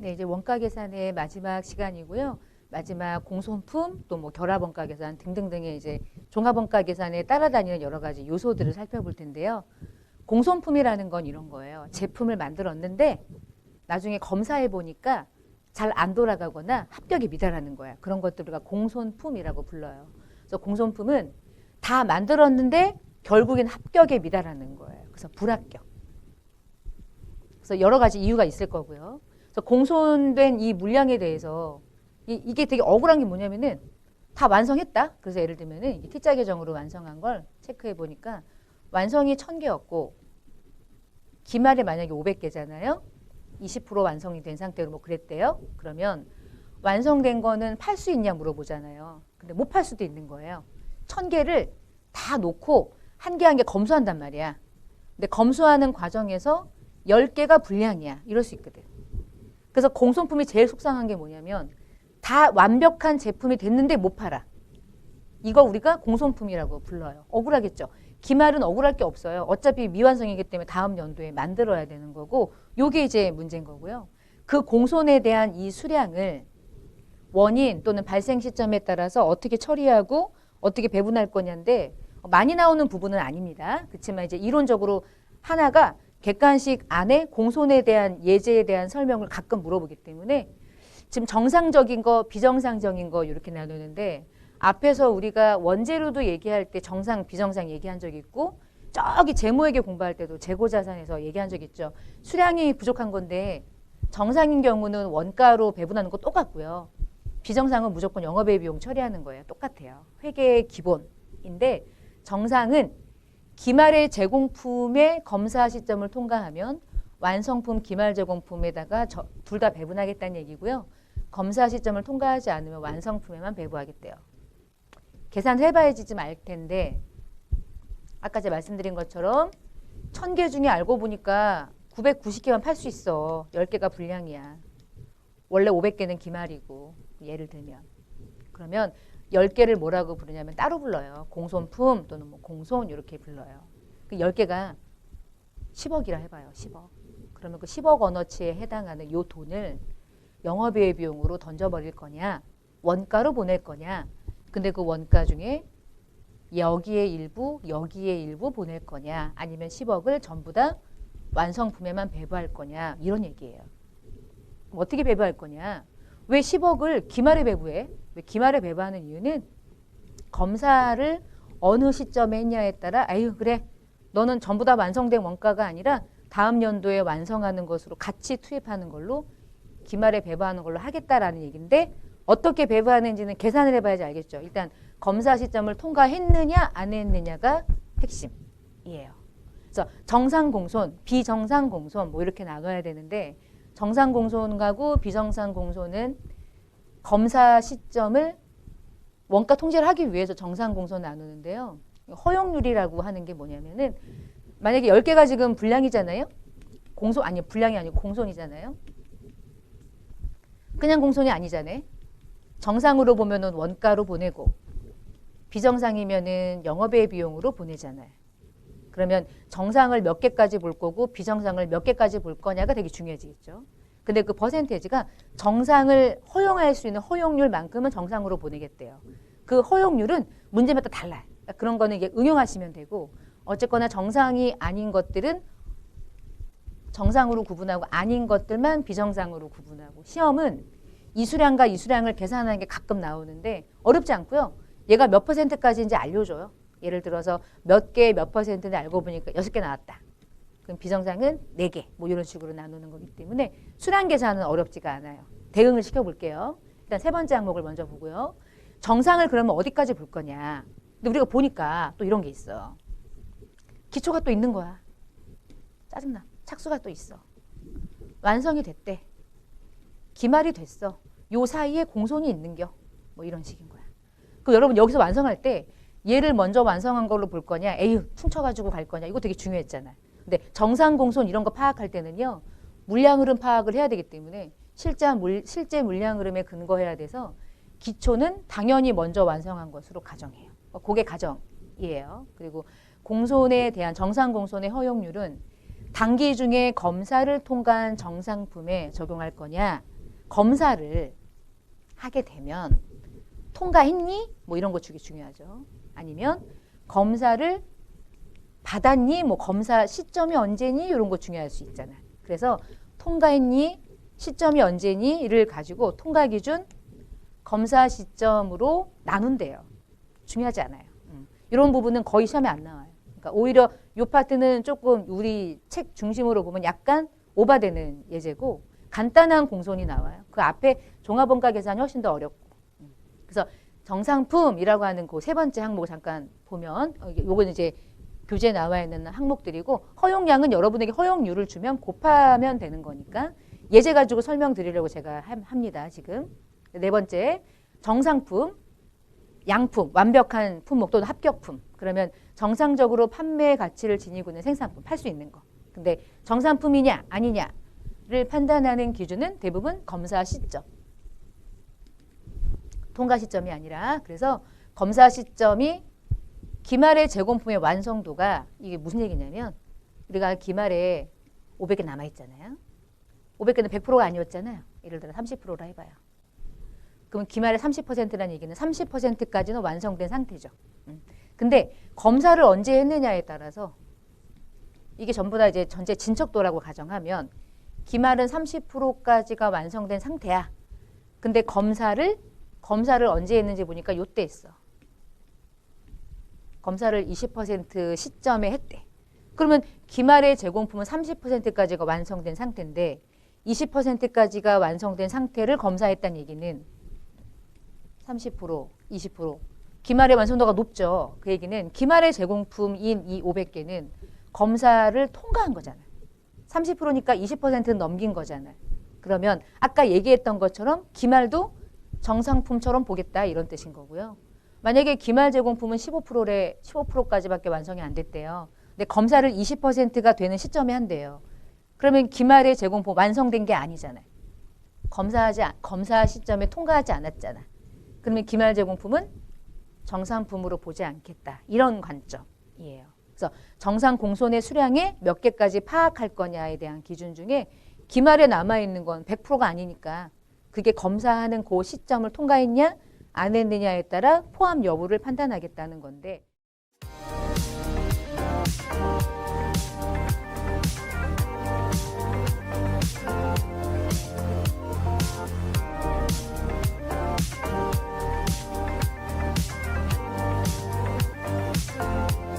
네, 이제 원가 계산의 마지막 시간이고요. 마지막 공손품, 또 뭐 결합 원가 계산 등등등의 이제 종합 원가 계산에 따라다니는 여러 가지 요소들을 살펴볼 텐데요. 공손품이라는 건 이런 거예요. 제품을 만들었는데 나중에 검사해 보니까 잘 안 돌아가거나 합격이 미달하는 거야. 그런 것들을 우리가 공손품이라고 불러요. 그래서 공손품은 다 만들었는데 결국엔 합격에 미달하는 거예요. 그래서 불합격. 그래서 여러 가지 이유가 있을 거고요. 그래서 공손된 이 물량에 대해서 이게 되게 억울한 게 뭐냐면은 다 완성했다. 그래서 예를 들면은 T자 계정으로 완성한 걸 체크해 보니까 완성이 1000개였고 기말에 만약에 500개잖아요. 20% 완성이 된 상태로 뭐 그랬대요. 그러면 완성된 거는 팔 수 있냐 물어보잖아요. 근데 못 팔 수도 있는 거예요. 1000개를 다 놓고 한 개 한 개 검수한단 말이야. 근데 검수하는 과정에서 10개가 불량이야. 이럴 수 있거든. 그래서 공손품이 제일 속상한 게 뭐냐면 다 완벽한 제품이 됐는데 못 팔아. 이거 우리가 공손품이라고 불러요. 억울하겠죠. 기말은 억울할 게 없어요. 어차피 미완성이기 때문에 다음 연도에 만들어야 되는 거고 요게 이제 문제인 거고요. 그 공손에 대한 이 수량을 원인 또는 발생 시점에 따라서 어떻게 처리하고 어떻게 배분할 거냐인데 많이 나오는 부분은 아닙니다. 그렇지만 이제 이론적으로 하나가 객관식 안에 공손에 대한 예제에 대한 설명을 가끔 물어보기 때문에 지금 정상적인 거, 비정상적인 거 이렇게 나누는데 앞에서 우리가 원재료도 얘기할 때 정상, 비정상 얘기한 적 있고 저기 재무회계 공부할 때도 재고자산에서 얘기한 적 있죠. 수량이 부족한 건데 정상인 경우는 원가로 배분하는 거 똑같고요. 비정상은 무조건 영업외 비용 처리하는 거예요. 똑같아요. 회계의 기본인데 정상은 기말의 제공품의 검사 시점을 통과하면 완성품 기말 제공품에다가 둘 다 배분하겠다는 얘기고요. 검사 시점을 통과하지 않으면 완성품에만 배부하겠대요. 계산을 해봐야지 좀 알 텐데 아까 제가 말씀드린 것처럼 1000개 중에 알고 보니까 990개만 팔 수 있어. 10개가 불량이야. 원래 500개는 기말이고 예를 들면 그러면 10개를 뭐라고 부르냐면 따로 불러요. 공손품 또는 뭐 공손 이렇게 불러요. 그 10개가 10억이라 해봐요. 10억. 그러면 그 10억 원어치에 해당하는 요 돈을 영업외 비용으로 던져버릴 거냐 원가로 보낼 거냐 근데 그 원가 중에 여기에 일부 여기에 일부 보낼 거냐 아니면 10억을 전부 다 완성품에만 배부할 거냐 이런 얘기예요. 어떻게 배부할 거냐 왜 10억을 기말에 배부해? 왜 기말에 배부하는 이유는 검사를 어느 시점에 했냐에 따라 아유 그래 너는 전부 다 완성된 원가가 아니라 다음 연도에 완성하는 것으로 같이 투입하는 걸로 기말에 배부하는 걸로 하겠다라는 얘기인데 어떻게 배부하는지는 계산을 해봐야지 알겠죠. 일단 검사 시점을 통과했느냐 안 했느냐가 핵심이에요. 그래서 정상 공손, 비정상 공손 뭐 이렇게 나눠야 되는데 정상 공손하고 비정상 공손은 검사 시점을 원가 통제를 하기 위해서 정상 공손 나누는데요. 허용률이라고 하는 게 뭐냐면은 만약에 10개가 지금 불량이잖아요. 공손 아니 불량이 아니고 공손이잖아요. 그냥 공손이 아니잖아요. 정상으로 보면은 원가로 보내고 비정상이면은 영업외 비용으로 보내잖아요. 그러면 정상을 몇 개까지 볼 거고 비정상을 몇 개까지 볼 거냐가 되게 중요해지겠죠. 근데 그 퍼센테이지가 정상을 허용할 수 있는 허용률만큼은 정상으로 보내겠대요. 그 허용률은 문제마다 달라요. 그러니까 그런 거는 이게 응용하시면 되고 어쨌거나 정상이 아닌 것들은 정상으로 구분하고 아닌 것들만 비정상으로 구분하고 시험은 이 수량과 이 수량을 계산하는 게 가끔 나오는데 어렵지 않고요. 얘가 몇 퍼센트까지인지 알려줘요. 예를 들어서 몇 개 몇 퍼센트는 알고 보니까 6개 나왔다. 그럼 비정상은 4개 뭐 이런 식으로 나누는 거기 때문에 수량 계산은 어렵지가 않아요. 대응을 시켜볼게요. 일단 세 번째 항목을 먼저 보고요. 정상을 그러면 어디까지 볼 거냐. 근데 우리가 보니까 또 이런 게 있어. 기초가 또 있는 거야. 짜증나. 착수가 또 있어. 완성이 됐대. 기말이 됐어. 요 사이에 공손이 있는겨. 뭐 이런 식인 거야. 그 여러분 여기서 완성할 때 얘를 먼저 완성한 걸로 볼 거냐 에휴 퉁쳐가지고 갈 거냐 이거 되게 중요했잖아요. 근데 정상 공손 이런 거 파악할 때는요. 물량 흐름 파악을 해야 되기 때문에 실제 물량 흐름에 근거해야 돼서 기초는 당연히 먼저 완성한 것으로 가정해요. 그게 가정이에요. 그리고 공손에 대한 정상 공손의 허용률은 단기 중에 검사를 통과한 정상품에 적용할 거냐, 검사를 하게 되면 통과했니? 뭐 이런 거 주기 중요하죠. 아니면 검사를 받았니? 뭐 검사 시점이 언제니? 이런 거 중요할 수 있잖아요. 그래서 통과했니? 시점이 언제니?를 가지고 통과 기준 검사 시점으로 나눈대요. 중요하지 않아요. 이런 부분은 거의 시험에 안 나와요. 그러니까 오히려 이 파트는 조금 우리 책 중심으로 보면 약간 오바되는 예제고 간단한 공손이 나와요. 그 앞에 종합원가 계산이 훨씬 더 어렵고. 그래서 정상품이라고 하는 그 세 번째 항목을 잠깐 보면 요거는 이제 교재에 나와 있는 항목들이고 허용량은 여러분에게 허용률을 주면 곱하면 되는 거니까 예제 가지고 설명드리려고 제가 합니다. 지금. 네 번째, 정상품, 양품, 완벽한 품목 또는 합격품. 그러면 정상적으로 판매 가치를 지니고 있는 생산품, 팔 수 있는 거. 근데 정상품이냐 아니냐를 판단하는 기준은 대부분 검사 시점. 통과 시점이 아니라 그래서 검사 시점이 기말의 제공품의 완성도가 이게 무슨 얘기냐면 우리가 기말에 500개 남아있잖아요. 500개는 100%가 아니었잖아요. 예를 들어 30%라 해봐요. 그럼 기말의 30%라는 얘기는 30%까지는 완성된 상태죠. 근데 검사를 언제 했느냐에 따라서 이게 전부 다 이제 전체 진척도라고 가정하면 기말은 30%까지가 완성된 상태야. 근데 검사를 언제 했는지 보니까 요때 했어. 검사를 20% 시점에 했대. 그러면 기말의 제공품은 30%까지가 완성된 상태인데 20%까지가 완성된 상태를 검사했다는 얘기는 30%, 20%. 기말의 완성도가 높죠. 그 얘기는 기말의 제공품인 이 500개는 검사를 통과한 거잖아요. 30%니까 20%는 넘긴 거잖아요. 그러면 아까 얘기했던 것처럼 기말도 정상품처럼 보겠다 이런 뜻인 거고요. 만약에 기말 제공품은 15%까지밖에 완성이 안 됐대요. 근데 검사를 20%가 되는 시점에 한대요. 그러면 기말의 제공품 완성된 게 아니잖아요. 검사 시점에 통과하지 않았잖아. 그러면 기말 제공품은 정상품으로 보지 않겠다. 이런 관점이에요. 그래서 정상 공손의 수량에 몇 개까지 파악할 거냐에 대한 기준 중에 기말에 남아있는 건 100%가 아니니까 그게 검사하는 그 시점을 통과했냐 안 했느냐에 따라 포함 여부를 판단하겠다는 건데